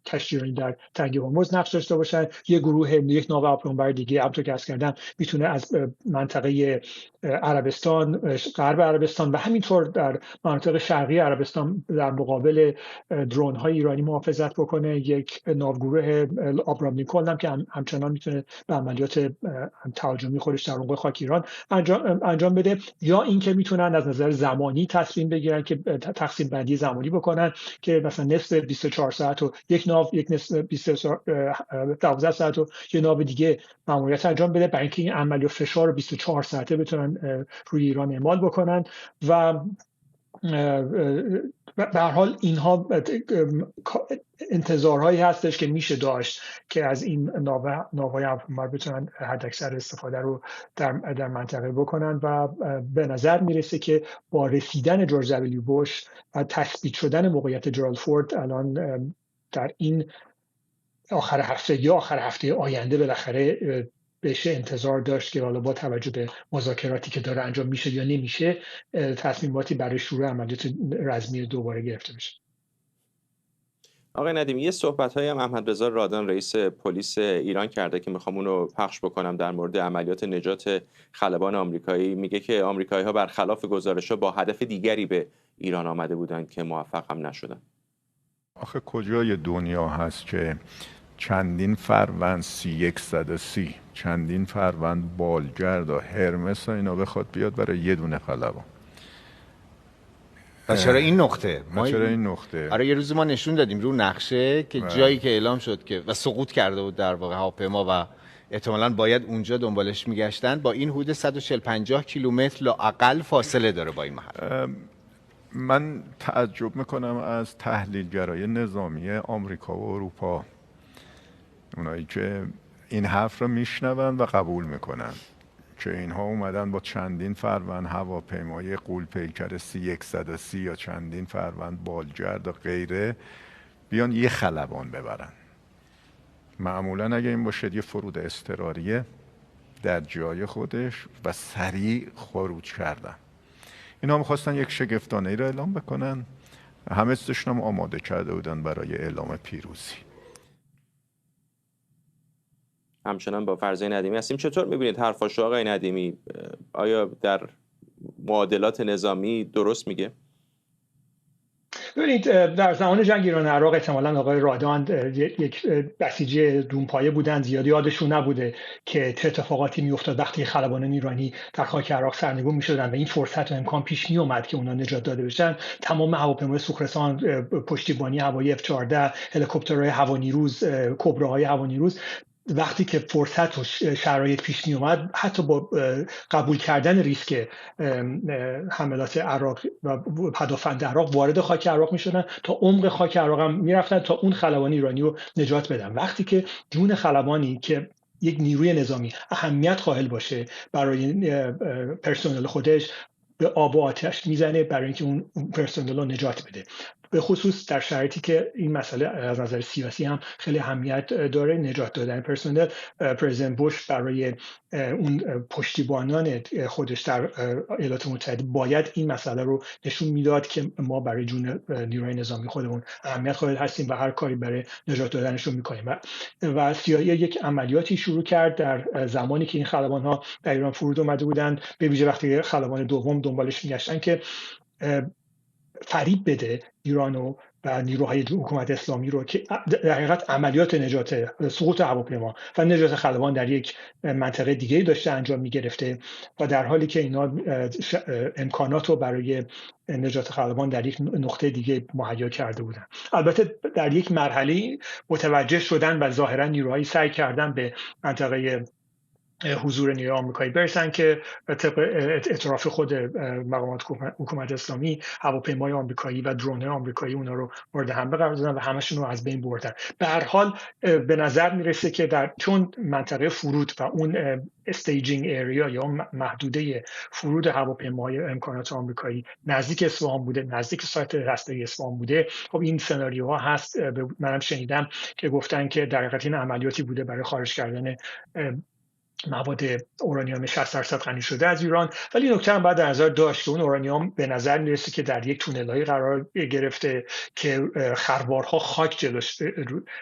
S10: کشتیرانی در تنگه هرمز نقش داشته باشن. یک ناو هواپیمابر دیگه همونطور که عرض کردم میتونه از منطقه عربستان، غرب عربستان و همینطور در مناطق شرقی عربستان در مقابل درون‌های ایرانی محافظت بکنه. یک ناوگروه آبرام لینکلن هم که همچنان میتونه به عملیات تهاجمی خودش در عمق خاک ایران انجام بده. یا اینکه میتونن از نظر زمانی تصمیم بگیرن که تقسیم بندی زمانی بکنن که مثلا نصف 24 ساعت و یک ناو، یک نصف 12 ساعت و یک ناو دیگه ماموریت انجام بده، برای اینکه این عملیات فشار 24 ساعته بتونن روی ایران اعمال بکنن. و به هر حال اینها انتظارهایی هستش که میشه داشت که از این ناوهای هواپیمابر بتونن حداکثر استفاده رو در منطقه بکنن و به نظر میرسه که با رسیدن جورج دبلیو بوش و تثبیت شدن موقعیت جرالد فورد الان در این آخر هفته یا آخر هفته آینده بالاخره بشه انتظار داشت که حالا با توجه به مذاکراتی که داره انجام میشه یا نمیشه تصمیماتی برای شروع عملیات رزمی دوباره گرفته بشه.
S1: آقای ندیمی، یه صحبت‌هایی هم احمد رضا رادان رئیس پلیس ایران کرده که میخوام اون رو پخش بکنم در مورد عملیات نجات خلبان آمریکایی. میگه که آمریکایی‌ها برخلاف گزارش‌ها با هدف دیگری به ایران آمده بودند که موفق هم نشدن.
S11: آخه کجای دنیا هست که چندین فروند 3130 چندین فروند بالگرد و هرمس و اینا بخواد بیاد برای یه دونه خلبان؟
S12: و چرا این نقطه؟
S11: چرا این نقطه؟
S12: آره یه روز ما نشون دادیم رو نقشه که جایی که اعلام شد که و سقوط کرده بود در واقع هواپیما و احتمالاً باید اونجا دنبالش میگشتن، با این حدود 140-150 کیلومتر لااقل فاصله داره با این محل.
S11: من تعجب میکنم از تحلیلگرای نظامی آمریکا و اروپا، اونایی که این حرف رو میشنون و قبول میکنن که اینها اومدن با چندین فروند هواپیمای غول‌پیکر C-130 یا چندین فروند بالگرد و غیره بیان یه خلبان ببرن. معمولا اگه این باشه یه فرود اضطراریه در جای خودش و سریع خروج کردن. اینا میخواستن یک شگفتانه‌ای رو اعلام بکنن، همه چیزشون هم آماده کرده بودن برای اعلام پیروزی.
S1: همچنان با فرزانه ندیمی هستیم. چطور میبینید حرفاشو آقای ندیمی؟ آیا در معادلات نظامی درست میگه؟
S10: ببینید در زمان جنگ ایران و عراق احتمالاً آقای رادان یک بسیجی دونپایه بودن، زیاد یادشون نبوده که چه اتفاقاتی میافتاد وقتی خلبانان ایرانی در خاک عراق سرنگون میشدن و این فرصت و امکان پیش می اومد که اونا نجات داده بشن. تمام هواپیمای سوخرسان، پشتیبانی هوایی F-14، هلیکوپترهای هوانیروز، کبراهای هوانیروز، وقتی که فرصت و شرایط پیش می اومد، حتی با قبول کردن ریسک حملات عراق و پدافند عراق وارد خاک عراق می شدن، تا عمق خاک عراق هم می رفتن تا اون خلبان ایرانی رو نجات بدن. وقتی که جون خلبانی که یک نیروی نظامی اهمیت قائل باشه برای پرسنل خودش، به آب و آتش میزنه برای اینکه اون پرسنل رو نجات بده، به خصوص در شرایطی که این مسئله از نظر سیاسی هم خیلی اهمیت داره. نجات دادن پرسنل، پرزیدنت بوش برای اون پشتیبانان خودش در ایالات متحده باید این مسئله رو نشون میداد که ما برای جون نیروی نظامی خودمون اهمیت قائل هستیم و هر کاری برای نجات دادنشون میکنیم. و CIA یک عملیاتی شروع کرد در زمانی که این خلبان ها در ایران فرود اومده بودند، به ویژه وقتی خلبان دوم دنبالش میگشتن که فریب بده ایرانو و نیروهای حکومت اسلامی رو که در حقیقت عملیات نجات سقوط هواپیما و نجات خلبان در یک منطقه دیگه داشته انجام میگرفته و در حالی که اینا امکانات رو برای نجات خلبان در یک نقطه دیگه مهیا کرده بودن. البته در یک مرحله متوجه شدن و ظاهرا نیروهایی سعی کردن به منطقه حضور نیروی آمریکایی برسن که طبق اعتراف خود مقامات حکومت اسلامی، هواپیمای آمریکایی و درون آمریکایی اونا رو مورد حمله قرار دادن و همشون رو از بین بردن. به هر حال به نظر میرسه که چون منطقه فرود و اون استیجینگ اریا یا محدوده فرود هواپیماهای امکانات آمریکایی نزدیک اصفهان بوده، نزدیک سایت هسته‌ای اصفهان بوده، خب این سناریوها هست. منم شنیدم که گفتن که در حقیقت این عملیاتی بوده برای خارج کردن مواد اورانیوم 60% غنی شده از ایران. ولی نکته هم باید در نظر داشت که اون اورانیوم به نظر میرسه که در یک تونل‌هایی قرار گرفته که خروارها خاک جلوش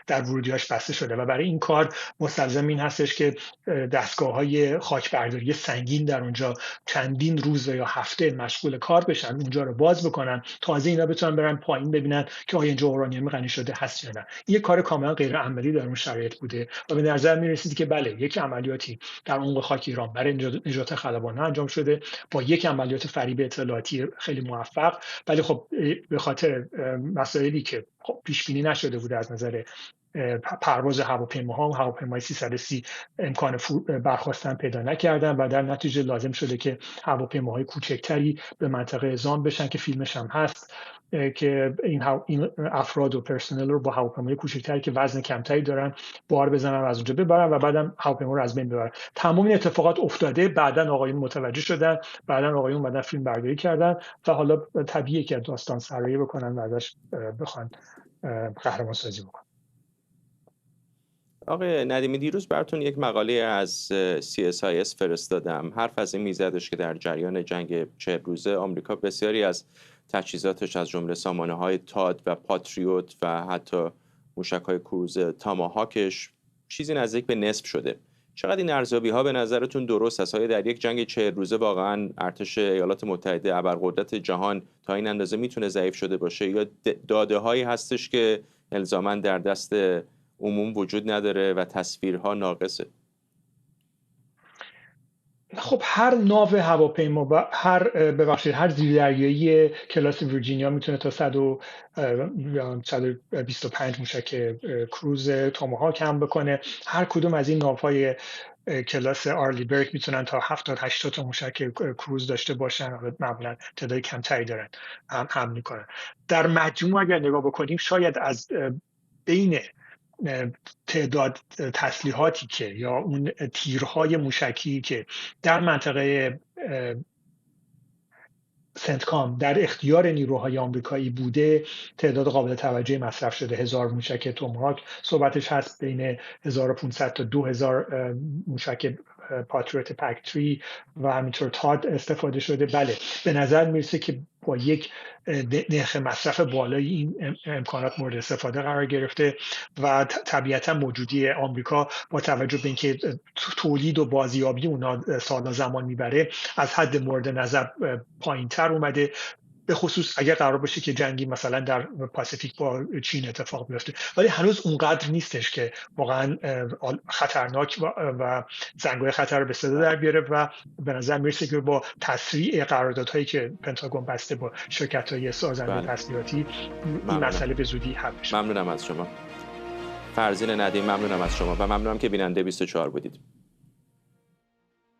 S10: در ورودیاش بسته شده و برای این کار مستلزم این هستش که دستگاه‌های خاکبرداری سنگین در اونجا چندین روز یا هفته مشغول کار بشن، اونجا رو باز بکنن، تازه اینا بتونن برن پایین ببینن که آیا اینجا اورانیوم غنی شده هست یا نه. این کار کاملا غیر عملی در اون شرایط بوده و به نظر میرسید که بله، یک عملیاتی در عمق خاک ایران برای نجات خلبانان انجام شده با یک عملیات فریب اطلاعاتی خیلی موفق، ولی خب به خاطر مسائلی که پیش بینی نشده بوده از نظر پرواز هواپیماها و هواپیمای 330 امکان برخاستن پیدا نکردن و در نتیجه لازم شده که هواپیماهای کوچکتری به منطقه اعزام بشن که فیلمش هم هست که این افراد و پرسنل رو با هواپیمای کوچکتری که وزن کمتری دارن بار بزنن و از اونجا ببرن و بعدم هواپیما رو از بین ببرن. تمام این اتفاقات افتاده، بعدن آقایون متوجه شدن، بعدن آقایون اومدن فیلم برداری کردن و حالا طبیعیه که داستان سرایی بکنن و ازش بخوان قهرمان سازی بکنن.
S1: آقای ندیمی، دیروز براتون یک مقاله از CSIS فرستادم. حرف از این میزدش که در جریان جنگ 40 روزه آمریکا بسیاری از تجهیزاتش از جمله سامانه‌های تاد و پاتریوت و حتی موشک‌های کروز تاماهاکش چیزی نزدیک به نصف شده. چقدر این ارزیابی‌ها به نظرتون درست است؟ آیا در یک جنگ 40 روزه واقعاً ارتش ایالات متحده ابرقدرت جهان تا این اندازه میتونه ضعیف شده باشه یا داده‌هایی هستش که الزاماً در دست عموم وجود نداره و تصویرها ناقصه؟
S10: خب هر ناو هواپیما و هر زیردریایی کلاس ویرجینیا میتونه تا 125 موشک کروز تاماهاک هم بکنه. هر کدوم از این ناوهای کلاس آرلی برگ میتونن تا 70-80 تا موشک کروز داشته باشن، معمولا تعداد کمتری دارن هم میکنن. در مجموع اگر نگاه بکنیم شاید از بین تعداد تسلیحاتی که یا اون تیرهای موشکی که در منطقه سنتکام در اختیار نیروهای آمریکایی بوده تعداد قابل توجهی مصرف شده. 1000 موشک توماهاک صحبتش هست، بین 1500 تا 2000 موشک پاتریوت پک 3 و همینطور تاد استفاده شده. بله، به نظر میرسه که با یک نرخ مصرف بالای این امکانات مورد استفاده قرار گرفته و طبیعتا موجودی آمریکا با توجه به اینکه تولید و بازیابی اونا سال‌ها زمان میبره از حد مورد نظر پایین‌تر اومده. به خصوص اگر قرار باشه که جنگی مثلا در پاسیفیک با چین اتفاق بیفته، ولی هنوز اونقدر نیستش که واقعا خطرناک و زنگ‌های خطر به صدا در بیاره و به نظر میرسه که با تسریع قراردادهایی که پنتاگون بسته با شرکت‌های سازنده تسلیحاتی این مسئله به زودی حل بشه.
S1: ممنونم از شما فرزین ندیم، ممنونم از شما و ممنونم که بیننده 24 بودید.